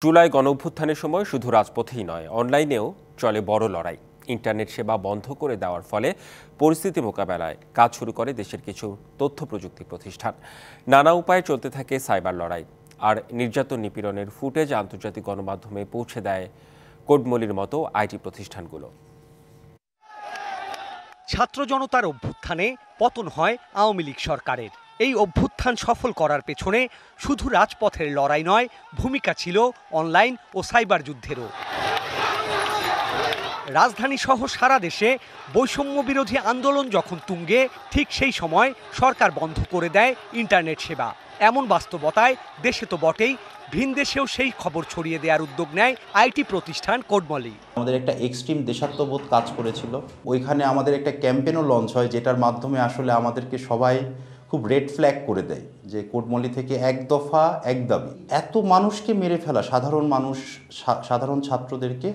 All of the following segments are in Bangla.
জুলাই গণঅভ্যুত্থানের সময় শুধু রাজপথেই নয়, অনলাইনেও চলে বড় লড়াই। ইন্টারনেট সেবা বন্ধ করে দেওয়ার ফলে পরিস্থিতি মোকাবেলায় কাজ শুরু করে দেশের কিছু তথ্য প্রযুক্তি প্রতিষ্ঠান। নানা উপায়ে চলতে থাকে সাইবার লড়াই। আর নির্যাতন নিপীড়নের ফুটেজ আন্তর্জাতিক গণমাধ্যমে পৌঁছে দেয় কোডমলির মতো আইটি প্রতিষ্ঠানগুলো। ছাত্র জনতার অভ্যুত্থানে পতন হয় আওয়ামী লীগ সরকারের। এই অভ্যুত্থান সফল করার পেছনে শুধু রাজপথের লড়াই নয়, ভূমিকা ছিল অনলাইন ও সাইবার যুদ্ধেরও। রাজধানী সহ সারা দেশে বৈষম্য বিরোধী আন্দোলন যখন তুঙ্গে, ঠিক সেই সময় সরকার বন্ধ করে দেয় ইন্টারনেট সেবা। এমন বাস্তবতায় দেশে তো বটেই, ভিন দেশেও সেই খবর ছড়িয়ে দেওয়ার উদ্যোগ নেয় আইটি প্রতিষ্ঠান কোডমলি। আমাদের একটা এক্সট্রিম দেশাত্মবোধ কাজ করেছিল। ওইখানে আমাদের একটা ক্যাম্পেইনও লঞ্চ হয়, যেটার মাধ্যমে আসলে আমাদেরকে সবাই খুব রেড ফ্ল্যাগ করে দেয় যে কোডমলি থেকে এক দফা এক দাবি। এত মানুষকে মেরে ফেলা, সাধারণ ছাত্রদেরকে,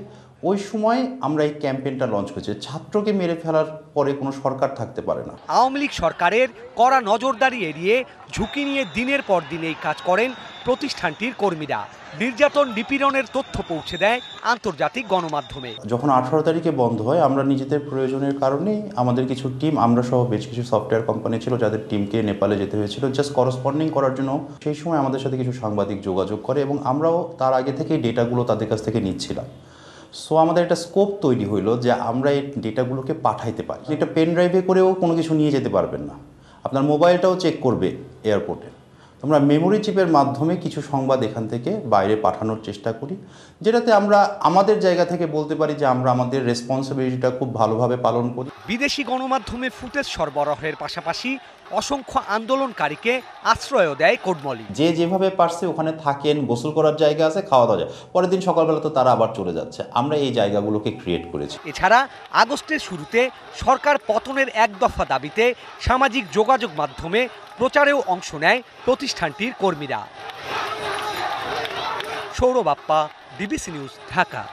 ওই সময় আমরা এই ক্যাম্পেইনটা লঞ্চ করেছি। ছাত্রকে মেরে ফেলার পরে কোনো সরকার থাকতে পারে না। আওয়ামী লীগ সরকারের কড়া নজরদারি এড়িয়ে ঝুঁকি নিয়ে দিনের পর দিন এই কাজ করেন প্রতিষ্ঠানটির কর্মীরা। নির্যাতন নিপীড়নের তথ্য পৌঁছে দেয় আন্তর্জাতিক গণমাধ্যমে। যখন 18 তারিখে বন্ধ হয়, আমরা নিজেদের প্রয়োজনের কারণে আমাদের কিছু টিম, আমরা সহ বেশ কিছু সফটওয়্যার কোম্পানি ছিল যাদের টিমকে নেপালে যেতে হয়েছিল জাস্ট করসপন্ডিং করার জন্য। সেই সময় আমাদের সাথে কিছু সাংবাদিক যোগাযোগ করে এবং আমরাও তার আগে থেকেই ডেটাগুলো তাদের কাছ থেকে নিচ্ছিলাম। সো আমাদের একটা স্কোপ তৈরি হইলো যে আমরা এই ডেটাগুলোকে পাঠাইতে পারি। একটা পেন ড্রাইভে করেও কোনো কিছু নিয়ে যেতে পারবেন না, আপনার মোবাইলটাও চেক করবে এয়ারপোর্টে। আমরা মেমোরি চিপের মাধ্যমে কিছু সংবাদ এখান থেকে বাইরে পাঠানোর চেষ্টা করি, যেটাতে আমরা আমাদের জায়গা থেকে বলতে পারি যে আমরা আমাদের রেসপন্সিবিলিটিটা খুব ভালোভাবে পালন করি। বিদেশি গণমাধ্যমে ফুটেজ সরবরাহের পাশাপাশি অসংখ্য আন্দোলনকারীকে আশ্রয়ও দেয় কোডমলি। যে যেভাবে পারছে ওখানে থাকেন, গোসল করার জায়গা আছে, খাওয়া দাওয়া যায়, পরের দিন সকালবেলা তো তারা আবার চলে যাচ্ছে। আমরা এই জায়গাগুলোকে ক্রিয়েট করেছি। এছাড়া আগস্টের শুরুতে সরকার পতনের এক দফা দাবিতে সামাজিক যোগাযোগ মাধ্যমে প্রচারেও অংশ নেয় প্রতিষ্ঠানটির কর্মীরা। Sourav Appa, DBC news, Dhaka.